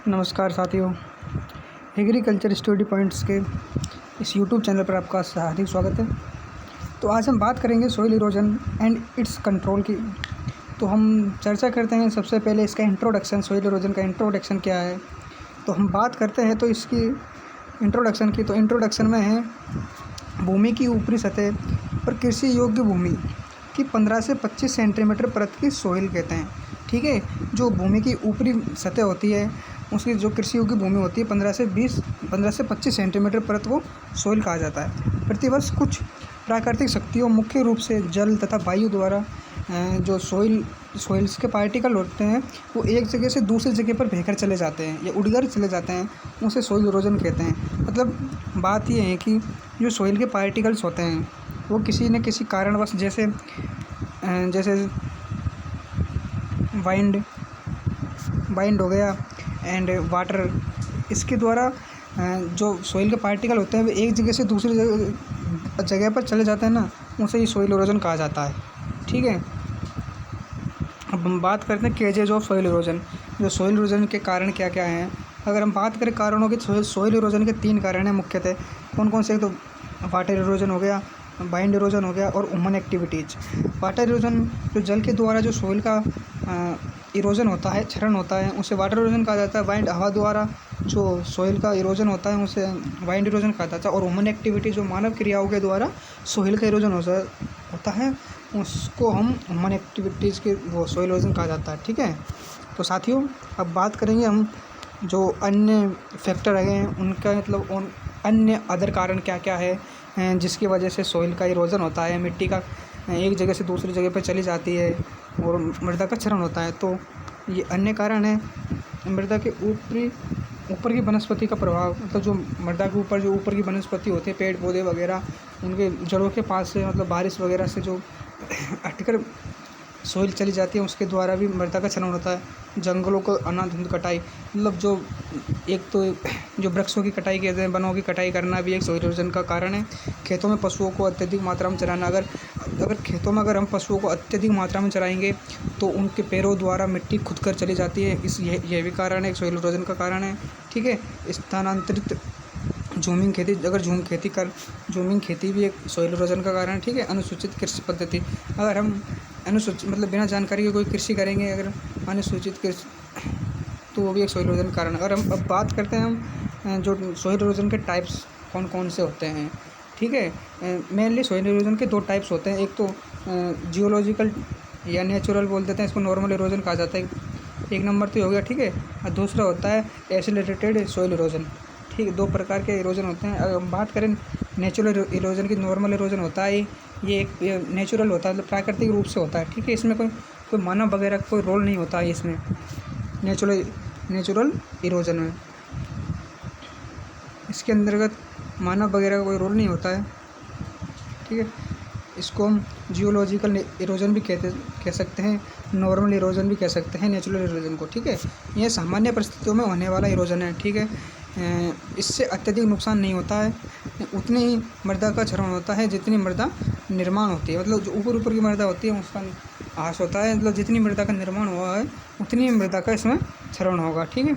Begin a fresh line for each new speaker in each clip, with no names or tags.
नमस्कार साथियों, agriculture study points के इस यूट्यूब चैनल पर आपका हार्दिक स्वागत है। तो आज हम बात करेंगे soil erosion and it's control की। तो हम चर्चा करते हैं सबसे पहले इसका इंट्रोडक्शन, सॉइल इरोजन का इंट्रोडक्शन क्या है। तो हम बात करते हैं तो इसकी इंट्रोडक्शन की। तो इंट्रोडक्शन में है भूमि की ऊपरी सतह पर कृषि योग्य भूमि की 15 से 25 सेंटीमीटर परत की सॉइल कहते हैं। ठीक है, जो भूमि की ऊपरी सतह होती है उसकी जो कृषि योग्य भूमि होती है 15 से 25 सेंटीमीटर परत को सॉइल कहा जाता है। प्रतिवर्ष कुछ प्राकृतिक शक्तियों, मुख्य रूप से जल तथा वायु द्वारा जो सॉइल्स के पार्टिकल होते हैं वो एक जगह से दूसरी जगह पर बहकर चले जाते हैं या उड़कर चले जाते हैं, उसे सॉइल इरोजन कहते हैं। मतलब बात ये है कि जो सॉइल के पार्टिकल्स होते हैं वो किसी न किसी कारणवश जैसे वाइंड हो गया एंड वाटर, इसके द्वारा जो सॉइल के पार्टिकल होते हैं वो एक जगह से दूसरी जगह पर चले जाते हैं ना, उसे ही सॉइल इरोजन कहा जाता है। ठीक है, अब हम बात करते हैं केजेज ऑफ सॉइल इरोजन। जो सॉइल इरोजन के कारण क्या क्या हैं। अगर हम बात करें कारणों की, सॉइल इरोजन के 3 कारण हैं मुख्यतः। कौन कौन से? तो वाटर इरोजन हो गया, बाइंड इरोजन हो गया और ह्यूमन एक्टिविटीज़। वाटर इरोजन जो जल के द्वारा जो सॉइल का इरोजन होता है, क्षरण होता है, उसे वाटर इरोजन कहा जाता है। बाइंड हवा द्वारा जो सॉइल का इरोजन होता है उसे बाइंड इरोजन कहा जाता है। और ह्यूमन एक्टिविटी जो मानव क्रियाओं के द्वारा सॉइल का इरोजन होता है उसको हम ह्यूमन एक्टिविटीज़ के वो सॉइल इरोजन कहा जाता है। ठीक है, तो साथियों अब बात करेंगे हम जो अन्य फैक्टर हैं उनका, मतलब उन अन्य अदर कारण क्या क्या है जिसकी वजह से सॉइल का इरोजन होता है, मिट्टी का एक जगह से दूसरी जगह पर चली जाती है और मृदा का क्षरण होता है। तो ये अन्य कारण है मृदा के ऊपर की वनस्पति का प्रभाव। मतलब जो मृदा के ऊपर की वनस्पति होती है, पेड़ पौधे वगैरह, उनके जड़ों के पास से, मतलब बारिश वगैरह से जो हटकर सॉइल चली जाती है उसके द्वारा भी मृदा का क्षरण होता है। जंगलों को अनाधुंध कटाई, मतलब जो एक तो जो वृक्षों की कटाई कहते हैं, वनों की कटाई करना भी एक सॉइल इरोजन का कारण है। खेतों में पशुओं को अत्यधिक मात्रा में चराना, अगर खेतों में हम पशुओं को अत्यधिक मात्रा में चराएंगे तो उनके पैरों द्वारा मिट्टी खुद कर चली जाती है। यह भी कारण है, एक सॉइल इरोजन का कारण है। ठीक है, स्थानांतरित जूमिंग खेती, अगर जूमिंग खेती भी एक सॉइल इरोजन का कारण है। ठीक है, अनुसूचित कृषि पद्धति, अगर हम अनुसूचित मतलब बिना जानकारी के कोई कृषि करेंगे, अगर अनुसूचित कृषि, तो वो भी एक सॉइल इरोजन का कारण है। और हम अब बात करते हैं हम जो सॉइल इरोजन के टाइप्स कौन कौन से होते हैं। ठीक है, मेनली सॉइल इरोजन के 2 टाइप्स होते हैं। एक तो जियोलॉजिकल या नेचुरल बोल देते हैं, इसको नॉर्मल इरोजन कहा जाता है, एक नंबर तो हो गया। ठीक है, और दूसरा होता है एसिलेटेड सॉइल इरोजन। ठीक है, 2 प्रकार के इरोजन होते हैं। अगर हम बात करें नेचुरल इरोजन की, नॉर्मल इरोजन होता है ये नेचुरल होता है, मतलब प्राकृतिक रूप से होता है। ठीक है, इसमें कोई मानव वगैरह कोई रोल नहीं होता है इसमें, नेचुरल इरोजन में। इसके अंतर्गत मानव वगैरह का कोई रोल नहीं होता है। ठीक है, इसको हम जियोलॉजिकल इरोजन भी कह सकते हैं, नॉर्मल इरोजन भी कह सकते हैं नेचुरल इरोजन को। ठीक है, यह सामान्य परिस्थितियों में होने वाला इरोजन है। ठीक है, इससे अत्यधिक नुकसान नहीं होता है, उतनी ही मृदा का क्षरण होता है जितनी मृदा निर्माण होती है। मतलब जो ऊपर की मृदा होती है उसका ह्रास होता है, मतलब जितनी मृदा का निर्माण हुआ है उतनी मृदा का इसमें क्षरण होगा। ठीक है,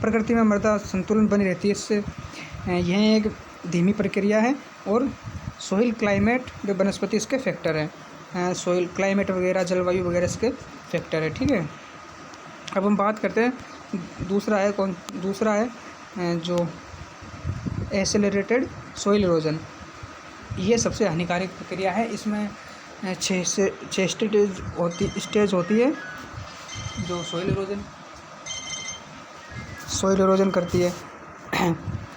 प्रकृति में मृदा संतुलन बनी रहती है इससे। यह एक धीमी प्रक्रिया है और सॉइल क्लाइमेट जो वनस्पति इसके फैक्टर है, सॉइल क्लाइमेट वगैरह, जलवायु वगैरह इसके फैक्टर है। ठीक है, अब हम बात करते हैं दूसरा है जो एसिलरेटेड सॉइल इरोजन। ये सबसे हानिकारक प्रक्रिया है। इसमें 6 स्टेज होती है जो सॉइल इरोजन करती है।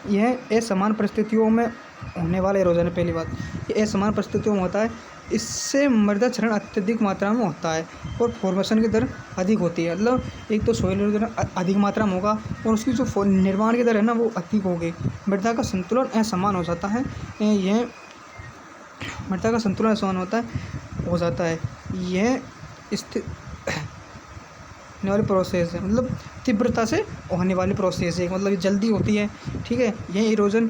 यह असमान परिस्थितियों में होने वाला इरोजन है। पहली बात, ये असमान परिस्थितियों में होता है, इससे मृदा क्षरण अत्यधिक मात्रा में होता है और फॉर्मेशन की दर अधिक होती है। मतलब एक तो सॉइल इरोजन अधिक मात्रा में होगा और उसकी जो निर्माण की दर है ना वो अधिक होगी। मृदा का संतुलन असमान हो जाता है। यह मृदा का संतुलन असमान हो जाता है। यह स्थिति होने वाली प्रोसेस है, मतलब तीव्रता से होने वाली प्रोसेस है, मतलब जल्दी होती है। ठीक है, यह erosion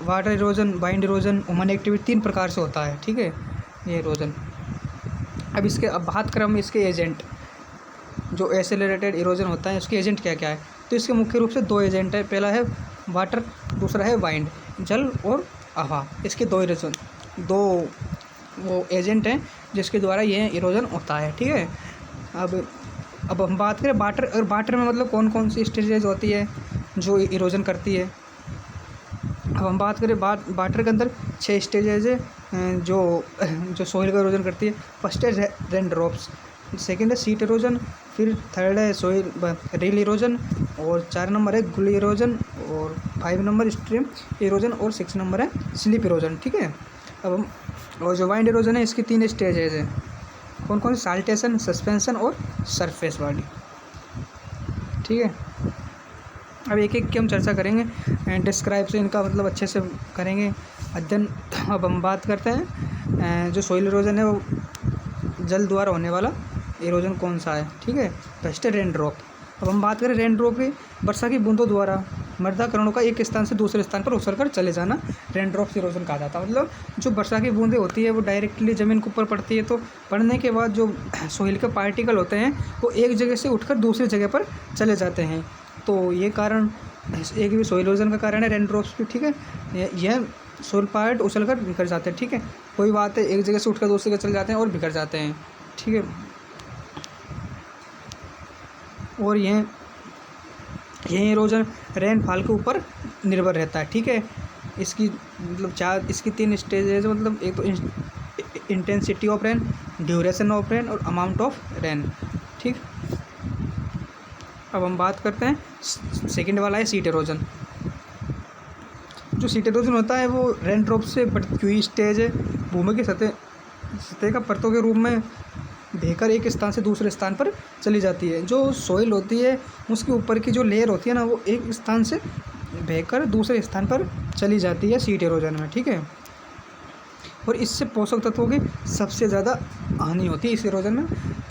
water erosion, bind erosion, human activity 3 प्रकार से होता है। ठीक है, ये इरोजन। अब बात करें हम इसके एजेंट। जो एक्सेलरेटेड इरोजन होता है उसके एजेंट क्या क्या है, तो इसके मुख्य रूप से दो एजेंट है। पहला है वाटर, दूसरा है वाइंड, जल और हवा। इसके दो वो एजेंट हैं जिसके द्वारा ये इरोजन होता है, ठीक है। अब हम बात करें वाटर, और वाटर में मतलब कौन कौन सी स्टेजेज होती है जो इरोजन करती है। अब हम बात करें वाटर के अंदर 6 स्टेजेज है जो सोइल का इरोजन करती है। फर्स्ट है रेन ड्रॉप्स, सेकंड है सीट इरोजन, फिर थर्ड है सोइल रिल इरोजन, और 4 नंबर है गुली इरोजन, और 5 नंबर स्ट्रीम इरोजन, और 6 नंबर है स्लिप इरोजन, ठीक है। अब हम और जो वाइंड इरोजन है इसकी 3 स्टेजेज है। कौन कौन से? साल्टेशन, सस्पेंशन और सरफेस बॉडी, ठीक है। अब एक एक की हम चर्चा करेंगे एंड डिस्क्राइब से इनका मतलब अच्छे से करेंगे अध्ययन। अब हम बात करते हैं जो सोइल इरोजन है वो जल द्वारा होने वाला इरोजन कौन सा है, ठीक है। फर्स्ट है रेन ड्रॉप। अब हम बात करें रेन ड्रॉप की, वर्षा की बूंदों द्वारा मृदा कणों का एक स्थान से दूसरे स्थान पर उछल कर चले जाना रेन ड्रॉप इरोजन कहा जाता है। मतलब जो वर्षा की बूंदें होती है वो डायरेक्टली ज़मीन के ऊपर पड़ती है, तो पड़ने के बाद जो सोइल के पार्टिकल होते हैं वो एक जगह से उठकर दूसरी जगह पर चले जाते हैं। तो ये कारण एक भी सोइल इरोजन का कारण है रेन ड्रॉप्स भी, ठीक है। यह सोइल पार्ट उछल कर बिखर जाते हैं, ठीक है। कोई बात है, एक जगह से उठकर दूसरी जगह चले जाते हैं और बिखर जाते हैं, ठीक है। और यह इरोजन रेनफॉल के ऊपर निर्भर रहता है, ठीक है। इसकी मतलब इसकी 3 स्टेजेस, मतलब एक तो intensity of rain, duration of rain और अमाउंट ऑफ रेन, ठीक। अब हम बात करते हैं सेकंड वाला है सीट इरोजन। जो सीट इरोजन होता है वो रेन ड्रॉप से बढ़ती हुई स्टेज है, भूमि की सतह का परतों के रूप में बहकर एक स्थान से दूसरे स्थान पर चली जाती है। जो सोइल होती है उसके ऊपर की जो लेयर होती है ना वो एक स्थान से बहकर दूसरे स्थान पर चली जाती है सीट इरोजन में, ठीक है। और इससे पोषक तत्वों की सबसे ज़्यादा हानि होती है इस इरोजन में,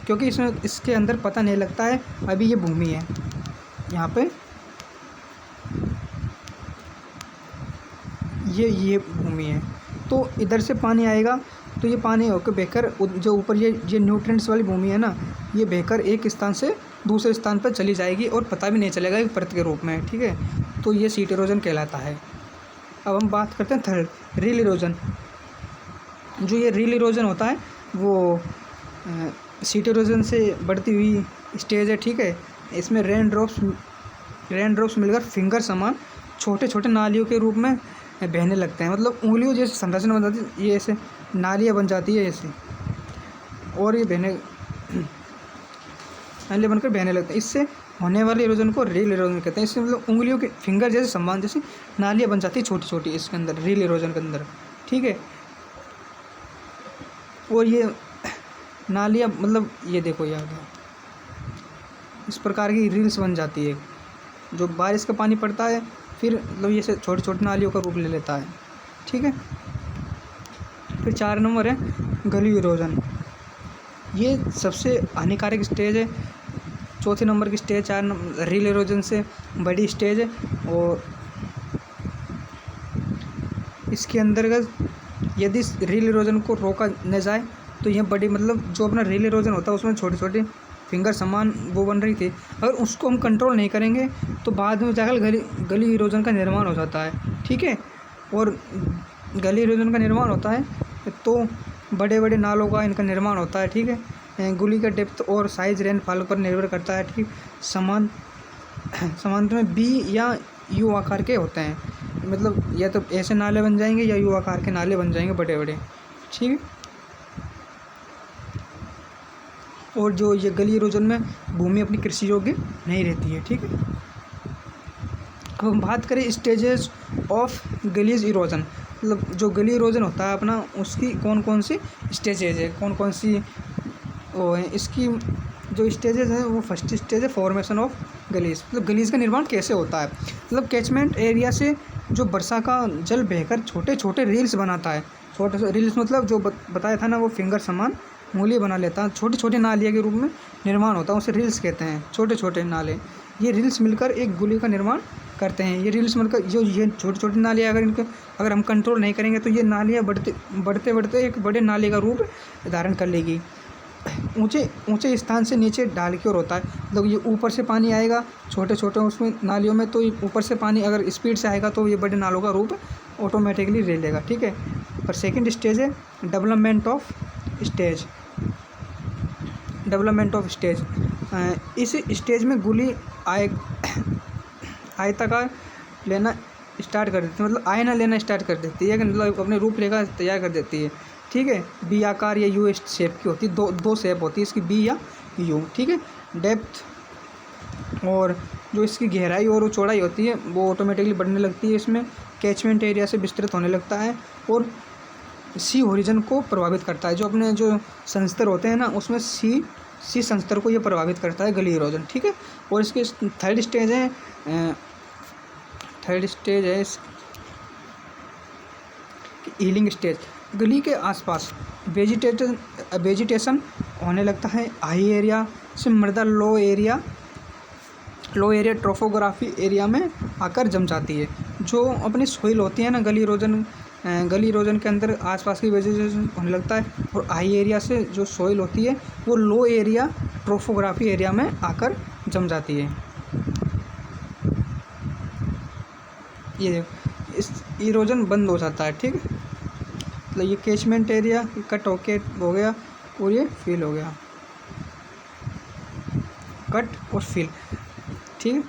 क्योंकि इसके अंदर पता नहीं लगता है अभी ये भूमि है, यहाँ पे ये भूमि है, तो इधर से पानी आएगा तो ये पानी होकर बहकर जो ऊपर ये न्यूट्रिएंट्स वाली भूमि है ना, ये बहकर एक स्थान से दूसरे स्थान पर चली जाएगी और पता भी नहीं चलेगा एक परत के रूप में, ठीक है। तो ये सीट इरोजन कहलाता है। अब हम बात करते हैं थर्ड, रिल इरोजन। जो ये रिल इरोजन होता है वो सीट इरोजन से बढ़ती हुई स्टेज है, ठीक है। इसमें रेन ड्रॉप्स मिलकर फिंगर समान छोटे छोटे नालियों के रूप में बहने लगते हैं। मतलब उंगलियों जैसे संरचना बन जाती है, ये ऐसे नालियाँ बन जाती है ऐसे, और ये नालियाँ बनकर बहने लगते हैं। इससे होने वाले इरोजन को रिल इरोजन कहते हैं। इससे मतलब उंगलियों के फिंगर जैसे समान जैसे नालियाँ बन जाती है छोटी छोटी इसके अंदर, रिल इरोजन के अंदर, ठीक है। और ये नालियाँ मतलब ये देखो यार, इस प्रकार की रील्स बन जाती है। जो बारिश का पानी पड़ता है फिर मतलब ये से छोटी छोटी नालियों का रूप ले लेता है, ठीक है। फिर 4 नंबर है गली इरोजन। ये सबसे हानिकारक स्टेज है। चौथे नंबर की स्टेज 4 नंबर रिल इरोजन से बड़ी स्टेज है, और इसके अंतर्गत यदि रिल इरोजन को रोका न जाए तो यह बड़ी मतलब जो अपना रिल इरोजन होता है उसमें छोटे छोटे फिंगर समान वो बन रही थी, अगर उसको हम कंट्रोल नहीं करेंगे तो बाद में जाकर गली इरोजन का निर्माण हो जाता है, ठीक है। और गली इरोजन का निर्माण होता है तो बड़े बड़े नालों का इनका निर्माण होता है, ठीक है। गुली का डेप्थ और साइज रेनफॉल पर निर्भर करता है, ठीक। समांतर में बी या यू आकार के होते हैं, मतलब या तो ऐसे नाले बन जाएंगे या यू आकार के नाले बन जाएंगे बड़े बड़े, ठीक है। और जो ये गली इरोजन में भूमि अपनी कृषि योग्य नहीं रहती है, ठीक है। अब हम बात करें स्टेजेस ऑफ गलीज इरोजन, मतलब जो गली इरोजन होता है अपना उसकी कौन कौन सी स्टेजेज है, कौन कौन सी वो है। इसकी जो स्टेजेस है वो फर्स्ट स्टेज है फॉर्मेशन ऑफ गलीज, मतलब गलीज का निर्माण कैसे होता है। मतलब कैचमेंट एरिया से जो वर्षा का जल बहकर छोटे छोटे रील्स बनाता है। छोटे से रील्स मतलब जो बताया था ना वो फिंगर समान मूल्य बना लेता है, छोटे छोटे नालिया के रूप में निर्माण होता है, उसे रील्स कहते हैं, छोटे छोटे नाले। ये रील्स मिलकर एक गुली का निर्माण करते हैं। ये रील्स मिलकर जो ये छोटी छोटी नालियाँ अगर हम कंट्रोल नहीं करेंगे तो ये नालियाँ बढ़ते बढ़ते एक बड़े नाले का रूप धारण कर लेगी। ऊँचे ऊँचे स्थान से नीचे ढाल की ओर होता है। मतलब ये ऊपर से पानी आएगा छोटे छोटे उसमें नालियों में, तो ये ऊपर से पानी अगर स्पीड से आएगा तो ये बड़े नालों का रूप ऑटोमेटिकली ले लेगा, ठीक है। पर सेकंड स्टेज है development of stage. Development of stage, इस स्टेज में गुली आयताकार लेना स्टार्ट कर देती है, मतलब आयना लेना स्टार्ट कर देती है, मतलब अपने रूपरेखा तैयार कर देती है, ठीक है। बी आकार या यू शेप की होती है, दो शेप होती है इसकी, बी या यू, ठीक है। डेप्थ और जो इसकी गहराई और चौड़ाई होती है वो ऑटोमेटिकली बढ़ने लगती है, इसमें कैचमेंट एरिया से विस्तृत होने लगता है और सी ओरिजिन को प्रभावित करता है। जो अपने जो संस्तर होते हैं ना उसमें सी संस्तर को ये प्रभावित करता है गली इरोजन, ठीक है। और इसके थर्ड स्टेज है हीलिंग स्टेज। गली के आसपास वेजिटेशन होने लगता है हाई एरिया से मृदा लो एरिया ट्रोफोग्राफी एरिया में आकर जम जाती है। जो अपनी सोइल होती है ना गली इरोजन के अंदर आसपास की वेजिटेशन होने लगता है, और हाई एरिया से जो सोइल होती है वो लो एरिया ट्रोफोग्राफी एरिया में आकर जम जाती है। ये इस इरोजन बंद हो जाता है, ठीक है। मतलब ये कैचमेंट एरिया कट हो गया और ये फिल हो गया, कट और फिल, ठीक है।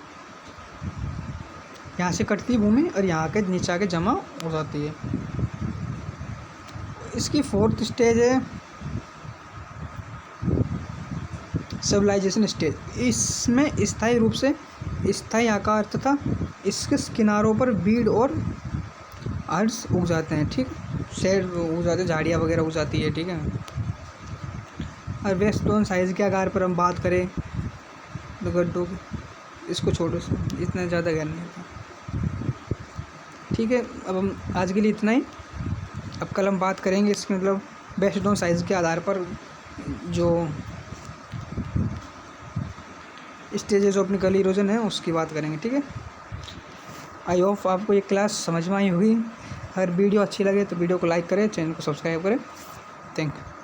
यहाँ से कटती है भूमि और यहाँ के नीचे आके जमा हो जाती है। इसकी फोर्थ स्टेज है सिविलाइजेशन स्टेज। इसमें स्थायी रूप से स्थायी आकार तथा इसके किनारों पर बीड और अर्स उग जाते हैं, ठीक। शेड उग जाते हैं, झाड़ियाँ वगैरह उग जाती है, ठीक है। और वेस्टर्न साइज़ के आकार पर हम बात करें तो गड्ढों इसको छोड़ो, इतना ज़्यादा ज्ञान नहीं होता, ठीक है। अब हम आज के लिए इतना ही। अब कल हम बात करेंगे इसके मतलब बेस्ड ऑन साइज़ के आधार पर जो स्टेजेस जो अपनी गली इरोजन है उसकी बात करेंगे, ठीक है। आई होप आपको ये क्लास समझ में आई होगी। अगर वीडियो अच्छी लगे तो वीडियो को लाइक करें, चैनल को सब्सक्राइब करें। Thank you.